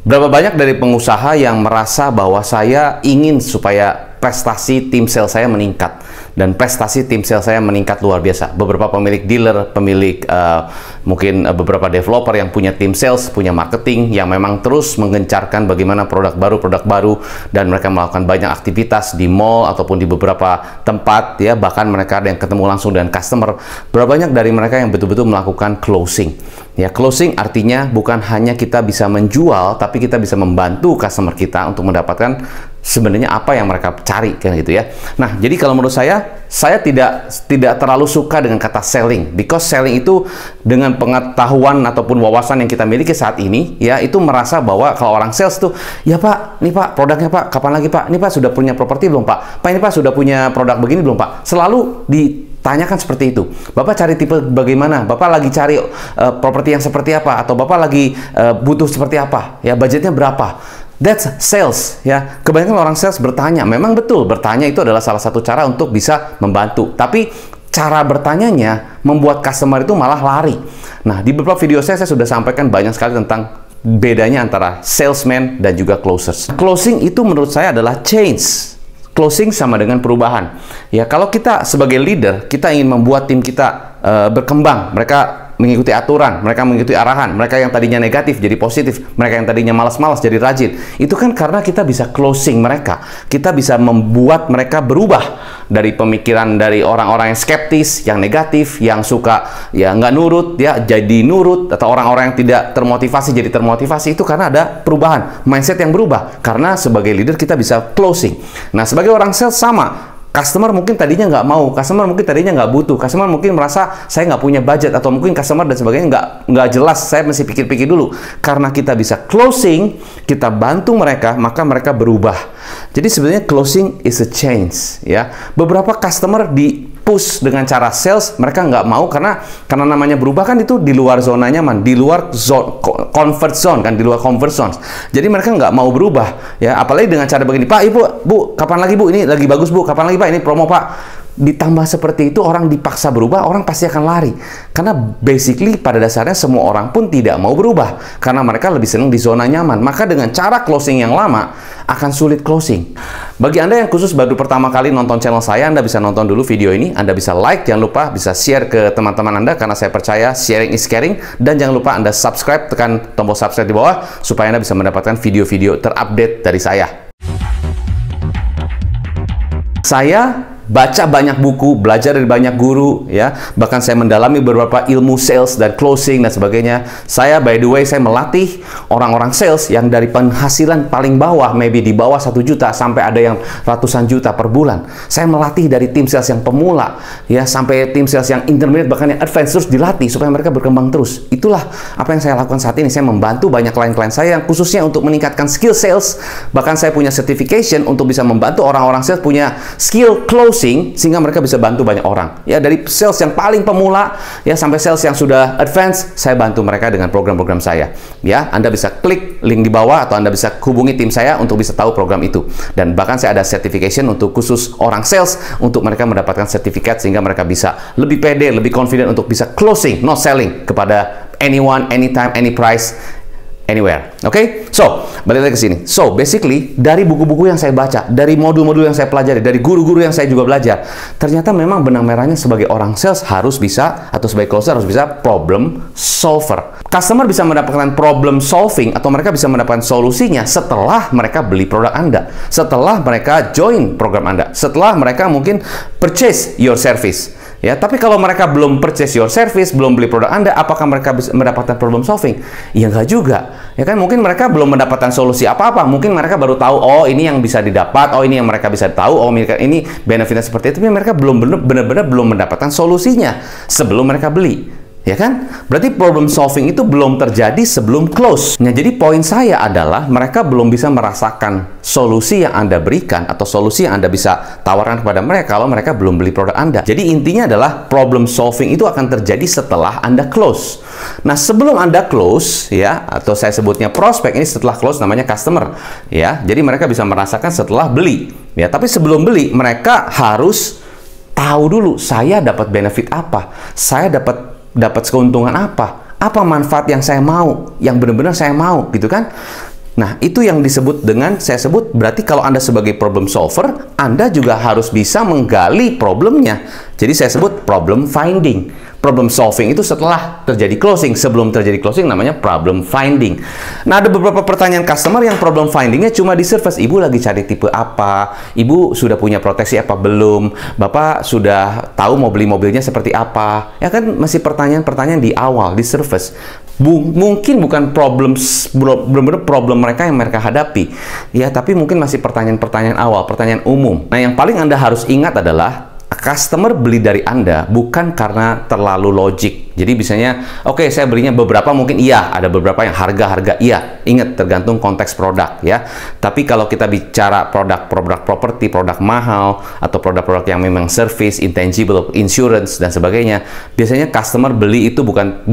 Berapa banyak dari pengusaha yang merasa bahwa saya ingin supaya prestasi tim sales saya meningkat, dan prestasi tim sales saya meningkat luar biasa. Beberapa pemilik dealer, pemilik mungkin beberapa developer yang punya tim sales, punya marketing yang memang terus menggencarkan bagaimana produk baru, dan mereka melakukan banyak aktivitas di mall ataupun di beberapa tempat, ya, bahkan mereka ada yang ketemu langsung dengan customer. Berapa banyak dari mereka yang betul-betul melakukan closing? Ya, closing artinya bukan hanya kita bisa menjual, tapi kita bisa membantu customer kita untuk mendapatkan sebenarnya apa yang mereka cari, kan gitu ya. Nah, jadi kalau menurut saya tidak terlalu suka dengan kata selling, because selling itu dengan pengetahuan ataupun wawasan yang kita miliki saat ini, ya, itu merasa bahwa kalau orang sales tuh, ya Pak, nih Pak produknya Pak, kapan lagi Pak? Nih Pak sudah punya properti belum Pak? Pak ini Pak sudah punya produk begini belum Pak? Selalu ditanyakan seperti itu. Bapak cari tipe bagaimana? Bapak lagi cari properti yang seperti apa? Atau Bapak lagi butuh seperti apa? Ya, budgetnya berapa? That's sales, ya. Kebanyakan orang sales bertanya. Memang betul, bertanya itu adalah salah satu cara untuk bisa membantu. Tapi cara bertanyanya membuat customer itu malah lari. Nah, di beberapa video saya sudah sampaikan banyak sekali tentang bedanya antara salesman dan juga closers. Closing itu menurut saya adalah change. Closing sama dengan perubahan. Ya, kalau kita sebagai leader, kita ingin membuat tim kita berkembang, mereka mengikuti aturan, mereka mengikuti arahan, mereka yang tadinya negatif jadi positif, mereka yang tadinya malas-malas jadi rajin. Itu kan karena kita bisa closing mereka, kita bisa membuat mereka berubah dari pemikiran dari orang-orang yang skeptis, yang negatif, yang suka ya nggak nurut, ya jadi nurut, atau orang-orang yang tidak termotivasi jadi termotivasi. Itu karena ada perubahan mindset yang berubah. Karena sebagai leader kita bisa closing. Nah, sebagai orang sales sama. Customer mungkin tadinya nggak mau, customer mungkin tadinya nggak butuh, customer mungkin merasa saya nggak punya budget, atau mungkin customer dan sebagainya nggak jelas, saya mesti pikir-pikir dulu. Karena kita bisa closing, kita bantu mereka, maka mereka berubah. Jadi sebenarnya closing is a change, ya. Beberapa customer di push dengan cara sales, mereka nggak mau karena namanya berubah kan itu di luar zona nyaman, di luar zone, comfort zone kan, di luar comfort zone. Jadi mereka nggak mau berubah, ya. Apalagi dengan cara begini, Pak, Ibu, Bu, kapan lagi Bu? Ini lagi bagus Bu, kapan lagi Pak? Ini promo Pak. Ditambah seperti itu, orang dipaksa berubah, orang pasti akan lari. Karena basically pada dasarnya semua orang pun tidak mau berubah, karena mereka lebih senang di zona nyaman. Maka dengan cara closing yang lama akan sulit closing. Bagi Anda yang khusus baru pertama kali nonton channel saya, Anda bisa nonton dulu video ini, Anda bisa like, jangan lupa bisa share ke teman-teman Anda, karena saya percaya sharing is caring. Dan jangan lupa Anda subscribe, tekan tombol subscribe di bawah supaya Anda bisa mendapatkan video-video terupdate dari saya. Saya baca banyak buku, belajar dari banyak guru, ya. Bahkan saya mendalami beberapa ilmu sales dan closing dan sebagainya. Saya, by the way, saya melatih orang-orang sales yang dari penghasilan paling bawah, maybe di bawah 1 juta, sampai ada yang ratusan juta per bulan. Saya melatih dari tim sales yang pemula, ya, sampai tim sales yang intermediate, bahkan yang advance, terus dilatih supaya mereka berkembang terus. Itulah apa yang saya lakukan saat ini. Saya membantu banyak klien-klien saya yang khususnya untuk meningkatkan skill sales. Bahkan saya punya certification untuk bisa membantu orang-orang sales punya skill closing, sehingga mereka bisa bantu banyak orang, ya, dari sales yang paling pemula, ya, sampai sales yang sudah advance. Saya bantu mereka dengan program-program saya, ya. Anda bisa klik link di bawah, atau Anda bisa hubungi tim saya untuk bisa tahu program itu. Dan bahkan saya ada certification untuk khusus orang sales, untuk mereka mendapatkan sertifikat sehingga mereka bisa lebih pede, lebih confident untuk bisa closing, not selling, kepada anyone, anytime, any price, anywhere. Oke? So, balik lagi ke sini. So, basically, dari buku-buku yang saya baca, dari modul-modul yang saya pelajari, dari guru-guru yang saya juga belajar, ternyata memang benang merahnya sebagai orang sales harus bisa, atau sebagai closer harus bisa problem solver. Customer bisa mendapatkan problem solving, atau mereka bisa mendapatkan solusinya setelah mereka beli produk Anda, setelah mereka join program Anda, setelah mereka mungkin purchase your service. Ya, tapi kalau mereka belum purchase your service, belum beli produk Anda, apakah mereka bisa mendapatkan problem solving? Ya nggak juga. Ya kan, mungkin mereka belum mendapatkan solusi apa-apa. Mungkin mereka baru tahu, oh ini yang bisa didapat, oh ini yang mereka bisa tahu, oh ini benefitnya seperti itu. Tapi mereka belum benar-benar belum mendapatkan solusinya sebelum mereka beli. Ya kan? Berarti problem solving itu belum terjadi sebelum close. Nah, jadi poin saya adalah mereka belum bisa merasakan solusi yang Anda berikan, atau solusi yang Anda bisa tawarkan kepada mereka kalau mereka belum beli produk Anda. Jadi intinya adalah problem solving itu akan terjadi setelah Anda close. Nah, sebelum Anda close, ya, atau saya sebutnya prospek, ini setelah close namanya customer, ya. Jadi mereka bisa merasakan setelah beli, ya. Tapi sebelum beli, mereka harus tahu dulu, saya dapat benefit apa, saya dapat keuntungan apa manfaat yang saya mau, yang benar-benar saya mau, gitu kan. Nah, itu yang disebut dengan, saya sebut, berarti kalau Anda sebagai problem solver, Anda juga harus bisa menggali problemnya. Jadi saya sebut problem finding. Problem solving itu setelah terjadi closing. Sebelum terjadi closing namanya problem finding. Nah, ada beberapa pertanyaan customer yang problem findingnya cuma di surface. Ibu lagi cari tipe apa? Ibu sudah punya proteksi apa belum? Bapak sudah tahu mau beli mobilnya seperti apa? Ya kan, masih pertanyaan-pertanyaan di awal, di surface. Mungkin bukan benar-benar problem mereka yang mereka hadapi, ya, tapi mungkin masih pertanyaan-pertanyaan awal, pertanyaan umum. Nah, yang paling Anda harus ingat adalah customer beli dari Anda bukan karena terlalu logik. Jadi biasanya, oke, saya belinya beberapa, mungkin iya, ada beberapa yang harga-harga, iya. Ingat, tergantung konteks produk, ya. Tapi kalau kita bicara produk properti, produk mahal, atau produk-produk yang memang service, intangible, insurance, dan sebagainya, biasanya customer beli itu bukan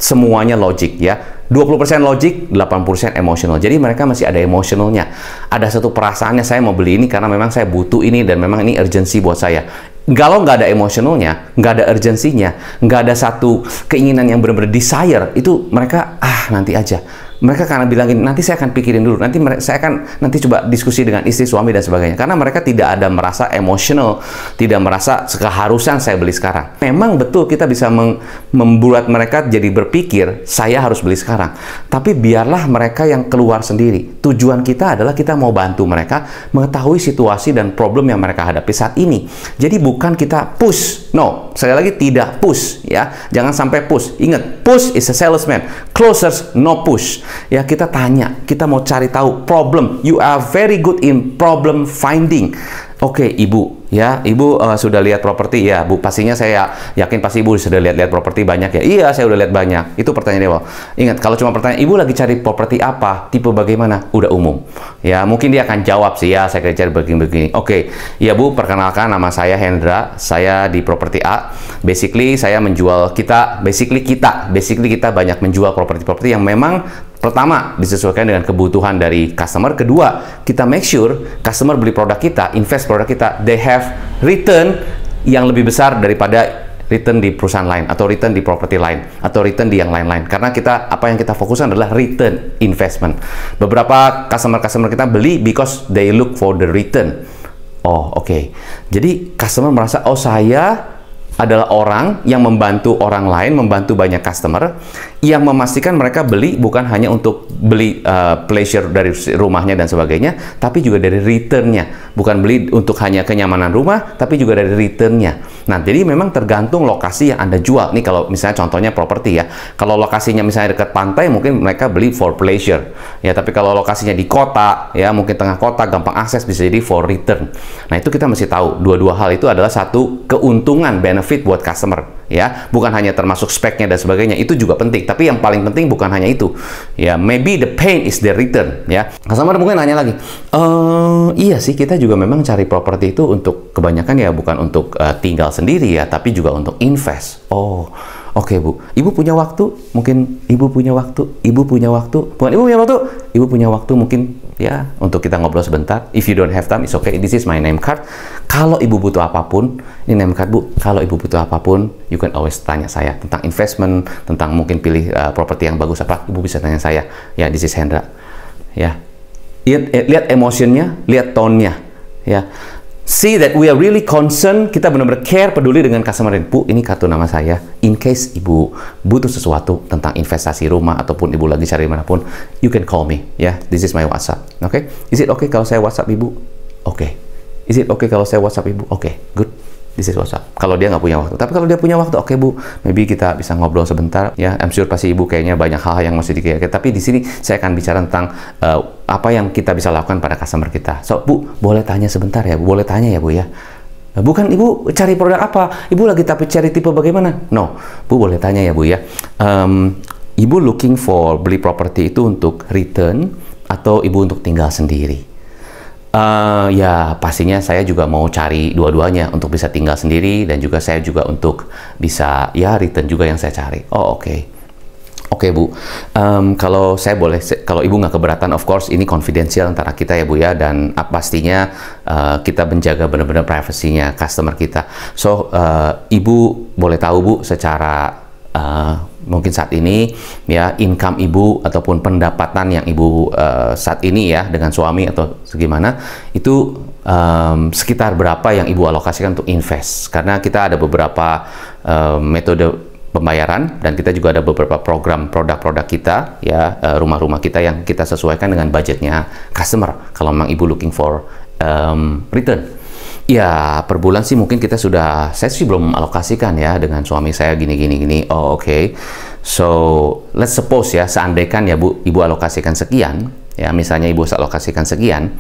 semuanya logik, ya. 20% logik, 80% emosional. Jadi mereka masih ada emosionalnya. Ada satu perasaannya, saya mau beli ini karena memang saya butuh ini dan memang ini urgensi buat saya. Kalau nggak ada emosionalnya, nggak ada urgensinya, nggak ada satu keinginan yang benar-benar desire, itu mereka, nanti aja. Mereka karena bilangin, nanti saya akan pikirin dulu, saya akan coba diskusi dengan istri, suami, dan sebagainya. Karena mereka tidak ada merasa emosional, tidak merasa keharusan saya beli sekarang. Memang betul kita bisa membuat mereka jadi berpikir, saya harus beli sekarang. Tapi biarlah mereka yang keluar sendiri. Tujuan kita adalah kita mau bantu mereka mengetahui situasi dan problem yang mereka hadapi saat ini. Jadi bukan kita push. No, sekali lagi tidak push, ya. Jangan sampai push. Ingat, push is a salesman. Closers, no push. Ya, kita tanya, kita mau cari tahu problem. You are very good in problem finding. Oke, Ibu, ya, Ibu sudah lihat properti, ya, Bu. Pastinya saya yakin pasti Ibu sudah lihat properti banyak, ya. Iya, saya udah lihat banyak. Itu pertanyaan awal. Ingat, kalau cuma pertanyaan, Ibu lagi cari properti apa? Tipe bagaimana? Udah umum. Ya, mungkin dia akan jawab sih, ya, saya cari begini-begini. Oke, ya, Bu, perkenalkan, nama saya Hendra. Saya di properti A. Basically, saya menjual kita banyak menjual properti-properti yang memang pertama, disesuaikan dengan kebutuhan dari customer. Kedua, kita make sure customer beli produk kita, invest produk kita, they have return yang lebih besar daripada return di perusahaan lain, atau return di properti lain, atau return di yang lain-lain. Karena apa yang kita fokuskan adalah return investment. Beberapa customer kita beli because they look for the return. Oh, oke. Jadi, customer merasa, oh, saya adalah orang yang membantu orang lain, membantu banyak customer, yang memastikan mereka beli bukan hanya untuk beli pleasure dari rumahnya dan sebagainya, tapi juga dari returnnya. Bukan beli untuk hanya kenyamanan rumah, tapi juga dari returnnya. Nah, jadi memang tergantung lokasi yang Anda jual. Nih, kalau misalnya contohnya properti, ya. Kalau lokasinya misalnya dekat pantai, mungkin mereka beli for pleasure. Ya, tapi kalau lokasinya di kota, ya, mungkin tengah kota, gampang akses, bisa jadi for return. Nah, itu kita mesti tahu. Dua-dua hal itu adalah satu keuntungan, benefit buat customer, ya. Bukan hanya termasuk speknya dan sebagainya. Itu juga penting. Tapi yang paling penting bukan hanya itu. Ya, maybe the pain is the return, ya. Customer mungkin nanya lagi, iya sih, kita juga memang cari properti itu untuk kebanyakan, ya, bukan untuk tinggal sendiri, ya, tapi juga untuk invest. Oh, oke, Bu. Ibu punya waktu? Mungkin Ibu punya waktu. Ibu punya waktu. Bukan Ibu punya waktu. Ibu punya waktu mungkin, ya, untuk kita ngobrol sebentar. If you don't have time, it's okay. This is my name card. Kalau Ibu butuh apapun, ini name card, Bu. Kalau Ibu butuh apapun, you can always tanya saya tentang investment, tentang mungkin pilih properti yang bagus apa. Ibu bisa tanya saya. Ya, this is Hendra. Ya. Lihat emotionnya, lihat tone-nya. Ya. See that we are really concerned, kita benar-benar care, peduli dengan customer. Bu, ini kartu nama saya. In case Ibu butuh sesuatu tentang investasi rumah, ataupun Ibu lagi cari manapun, you can call me. Ya, this is my WhatsApp. Oke? Is it okay kalau saya WhatsApp Ibu? Oke. Is it okay kalau saya WhatsApp Ibu? Oke, good. This is WhatsApp. Kalau dia nggak punya waktu. Tapi kalau dia punya waktu, oke, Bu. Maybe kita bisa ngobrol sebentar. Ya, I'm sure pasti Ibu kayaknya banyak hal yang mesti dikira-kira. Tapi di sini saya akan bicara tentang apa yang kita bisa lakukan pada customer kita. So, Bu, boleh tanya sebentar ya, Bu? Boleh tanya ya, Bu, ya? Bukan Ibu cari produk apa? Ibu lagi tapi cari tipe bagaimana? No, Bu, boleh tanya ya, Bu, ya? Ibu looking for beli properti itu untuk return atau Ibu untuk tinggal sendiri? Ya, pastinya saya juga mau cari dua-duanya, untuk bisa tinggal sendiri dan juga saya juga untuk bisa, ya, return juga yang saya cari. Oh, oke. Oke, Bu. Kalau saya boleh, kalau Ibu nggak keberatan, of course ini confidential antara kita, ya, Bu, ya, dan pastinya kita menjaga benar-benar privasinya customer kita. So, Ibu boleh tahu, Bu, secara mungkin saat ini ya income ibu ataupun pendapatan yang ibu saat ini ya dengan suami atau segimana itu sekitar berapa yang ibu alokasikan untuk invest, karena kita ada beberapa metode pembayaran dan kita juga ada beberapa program produk-produk kita ya, rumah-rumah kita yang kita sesuaikan dengan budgetnya customer kalau memang ibu looking for return. Ya, per bulan sih mungkin kita sudah, saya sih belum alokasikan ya dengan suami saya gini. Oh, oke. So, let's suppose ya, seandainya ya Bu, ibu alokasikan sekian, ya misalnya ibu alokasikan sekian.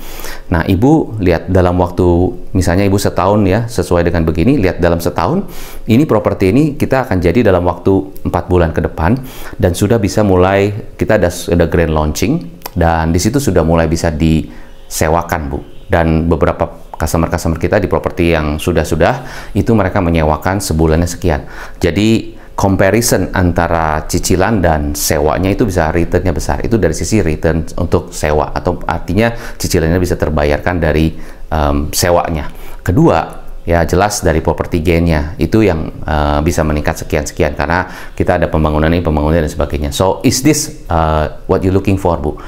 Nah, ibu lihat dalam waktu, misalnya ibu setahun ya, sesuai dengan begini, lihat dalam setahun, ini properti ini kita akan jadi dalam waktu 4 bulan ke depan, dan sudah bisa mulai, kita ada grand launching, dan di situ sudah mulai bisa disewakan Bu. Dan beberapa customer kita di properti yang sudah itu mereka menyewakan sebulannya sekian. Jadi comparison antara cicilan dan sewanya itu bisa returnnya besar. Itu dari sisi return untuk sewa, atau artinya cicilannya bisa terbayarkan dari sewanya. Kedua, ya jelas dari property gain-nya itu yang bisa meningkat sekian karena kita ada pembangunan dan sebagainya. So is this what you looking for, Bu?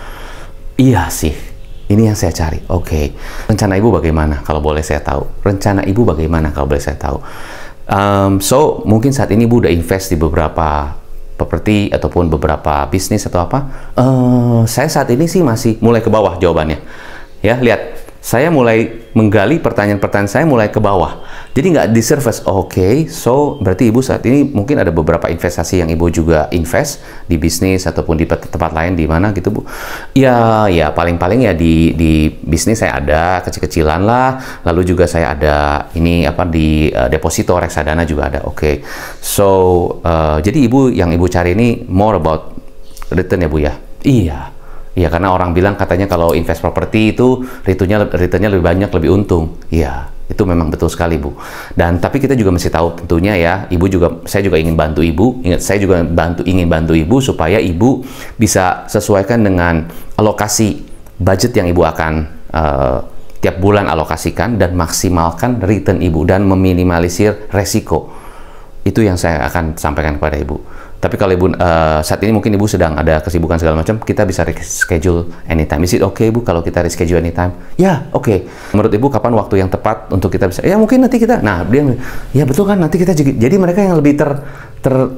Iya sih. Ini yang saya cari. Oke. Rencana ibu bagaimana kalau boleh saya tahu? Rencana ibu bagaimana kalau boleh saya tahu? So, mungkin saat ini ibu udah invest di beberapa properti ataupun beberapa bisnis atau apa? Saya saat ini sih masih mulai ke bawah jawabannya. Ya, lihat. Saya mulai menggali pertanyaan-pertanyaan saya mulai ke bawah. Jadi nggak di surface. Oke, so berarti ibu saat ini mungkin ada beberapa investasi yang ibu juga invest di bisnis ataupun di tempat lain di mana gitu Bu? Ya paling-paling ya di bisnis saya ada kecil-kecilan lah. Lalu juga saya ada ini apa di deposito reksadana juga ada. Oke, so jadi ibu yang ibu cari ini more about return ya Bu ya? Iya, karena orang bilang katanya kalau invest properti itu returnnya lebih banyak, lebih untung. Iya, itu memang betul sekali Bu. Dan tapi kita juga mesti tahu tentunya ya, saya juga ingin bantu ibu. Ingat, saya juga ingin bantu ibu supaya ibu bisa sesuaikan dengan alokasi budget yang ibu akan tiap bulan alokasikan dan maksimalkan return ibu dan meminimalisir resiko. Itu yang saya akan sampaikan kepada ibu. Tapi kalau ibu saat ini mungkin ibu sedang ada kesibukan segala macam, kita bisa reschedule anytime. Is it okay Bu kalau kita reschedule anytime? Ya, oke. Menurut ibu kapan waktu yang tepat untuk kita bisa? Ya mungkin nanti kita. Nah, dia ya betul kan, nanti kita jadi mereka yang lebih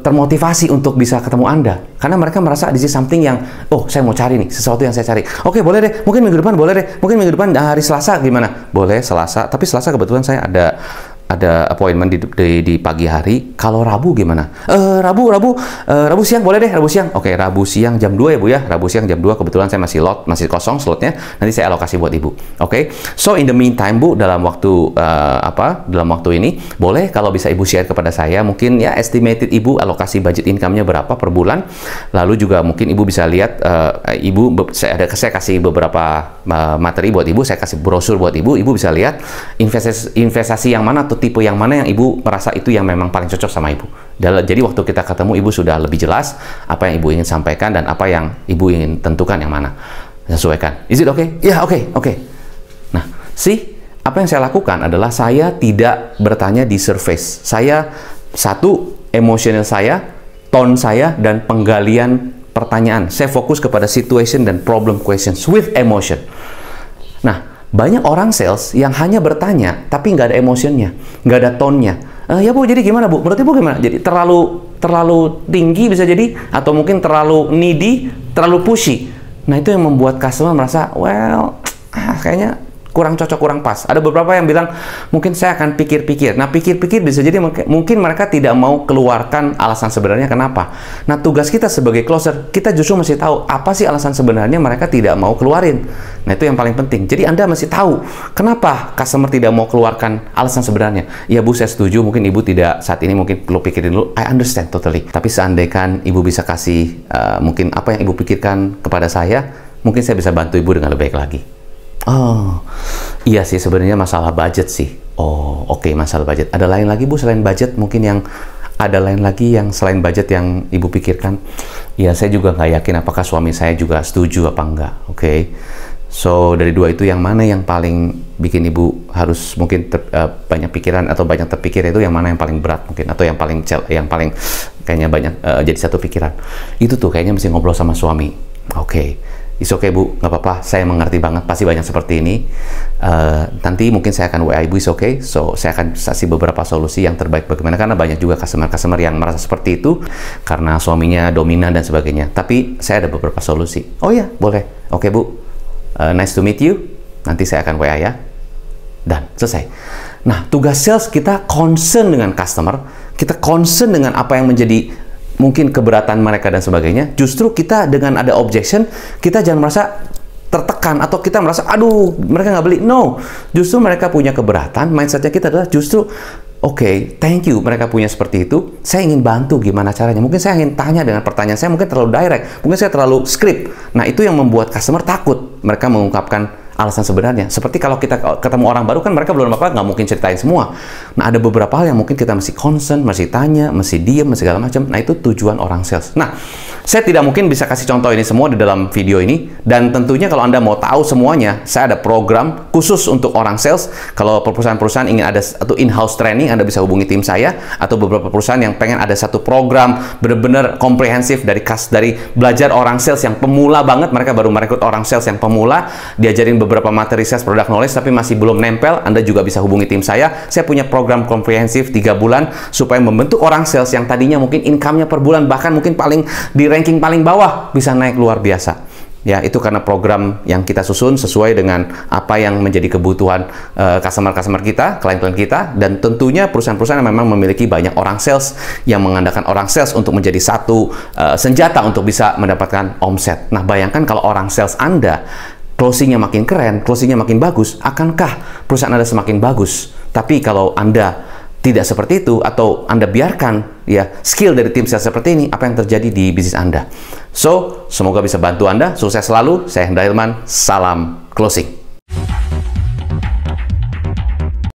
termotivasi untuk bisa ketemu Anda. Karena mereka merasa this is something yang saya mau cari nih, sesuatu yang saya cari. Oke, boleh deh. Mungkin minggu depan boleh deh. Mungkin minggu depan hari Selasa gimana? Boleh Selasa, tapi Selasa kebetulan saya ada appointment di pagi hari. Kalau Rabu gimana? Rabu siang boleh deh, Rabu siang. Oke, Rabu siang jam 2 ya Bu ya. Rabu siang jam 2 kebetulan saya masih kosong slotnya. Nanti saya alokasi buat Ibu. Oke. So in the meantime Bu, dalam waktu ini boleh kalau bisa Ibu share kepada saya mungkin ya estimated Ibu alokasi budget income-nya berapa per bulan. Lalu juga mungkin Ibu bisa lihat saya kasih beberapa materi buat Ibu, saya kasih brosur buat Ibu. Ibu bisa lihat investasi yang mana atau tipe yang mana yang ibu merasa itu yang memang paling cocok sama ibu. Jadi waktu kita ketemu ibu sudah lebih jelas apa yang ibu ingin sampaikan dan apa yang ibu ingin tentukan yang mana. Sesuaikan. Is it okay? Ya, oke. Nah, apa yang saya lakukan adalah saya tidak bertanya di surface. Saya emosional saya, tone saya, dan penggalian pertanyaan. Saya fokus kepada situation dan problem questions with emotion. Nah, banyak orang sales yang hanya bertanya, tapi nggak ada emotionnya, nggak ada tone-nya. Ya Bu, jadi gimana Bu? Menurut Ibu gimana? Jadi terlalu tinggi bisa jadi, atau mungkin terlalu needy, terlalu pushy. Nah, itu yang membuat customer merasa, kayaknya kurang cocok, kurang pas. Ada beberapa yang bilang, mungkin saya akan pikir-pikir. Nah, pikir-pikir bisa jadi mungkin mereka tidak mau keluarkan alasan sebenarnya kenapa. Nah, tugas kita sebagai closer, kita justru mesti tahu apa sih alasan sebenarnya mereka tidak mau keluarin. Nah, itu yang paling penting. Jadi Anda mesti tahu kenapa customer tidak mau keluarkan alasan sebenarnya. Ya Bu, saya setuju. Mungkin Ibu tidak saat ini mungkin perlu pikirin dulu. I understand totally. Tapi seandainya Ibu bisa kasih mungkin apa yang Ibu pikirkan kepada saya, mungkin saya bisa bantu Ibu dengan lebih baik lagi. Oh, iya sih sebenarnya masalah budget sih. Oh, oke, masalah budget. Ada lain lagi Bu selain budget? Mungkin yang ada lain lagi yang selain budget yang Ibu pikirkan? Ya, saya juga nggak yakin apakah suami saya juga setuju apa enggak. Oke. So, dari dua itu yang mana yang paling bikin Ibu harus mungkin banyak pikiran atau banyak terpikir, itu yang mana yang paling berat mungkin, atau yang paling kayaknya banyak jadi satu pikiran. Itu tuh kayaknya mesti ngobrol sama suami. Oke, it's okay Bu, nggak apa-apa, saya mengerti banget, pasti banyak seperti ini. Nanti mungkin saya akan WA Ibu, it's okay. So, saya akan kasih beberapa solusi yang terbaik bagaimana, karena banyak juga customer yang merasa seperti itu, karena suaminya dominan dan sebagainya. Tapi, saya ada beberapa solusi. Oh ya, boleh. Oke Bu, nice to meet you. Nanti saya akan WA ya. Dan, selesai. Nah, tugas sales kita concern dengan customer, kita concern dengan apa yang menjadi mungkin keberatan mereka dan sebagainya. Justru kita dengan ada objection, kita jangan merasa tertekan atau kita merasa aduh mereka nggak beli. No, justru mereka punya keberatan. Mindsetnya kita adalah justru oke, thank you mereka punya seperti itu. Saya ingin bantu gimana caranya. Mungkin saya ingin tanya dengan pertanyaan saya mungkin terlalu direct, mungkin saya terlalu script. Nah itu yang membuat customer takut. Mereka mengungkapkan alasan sebenarnya. Seperti kalau kita ketemu orang baru kan mereka belum apa-apa, nggak mungkin ceritain semua. Nah ada beberapa hal yang mungkin kita mesti concern, mesti tanya, mesti diem, mesti segala macam. Nah itu tujuan orang sales. Nah saya tidak mungkin bisa kasih contoh ini semua di dalam video ini. Dan tentunya kalau Anda mau tahu semuanya, saya ada program khusus untuk orang sales. Kalau perusahaan-perusahaan ingin ada satu in-house training, Anda bisa hubungi tim saya. Atau beberapa perusahaan yang pengen ada satu program benar-benar komprehensif dari belajar orang sales yang pemula banget. Mereka baru merekrut orang sales yang pemula, diajarin beberapa materi sales product knowledge tapi masih belum nempel. Anda juga bisa hubungi tim saya. Saya punya program komprehensif 3 bulan supaya membentuk orang sales yang tadinya mungkin income-nya per bulan bahkan mungkin paling di ranking paling bawah bisa naik luar biasa. Ya, itu karena program yang kita susun sesuai dengan apa yang menjadi kebutuhan customer-customer kita, klien-klien kita, dan tentunya perusahaan-perusahaan yang memang memiliki banyak orang sales yang mengandalkan orang sales untuk menjadi satu senjata untuk bisa mendapatkan omset. Nah, bayangkan kalau orang sales Anda closingnya makin keren, closingnya makin bagus, akankah perusahaan Anda semakin bagus? Tapi kalau Anda tidak seperti itu, atau Anda biarkan ya skill dari tim sales seperti ini, apa yang terjadi di bisnis Anda? So, semoga bisa bantu Anda. Sukses selalu. Saya Hendra Hilman. Salam closing.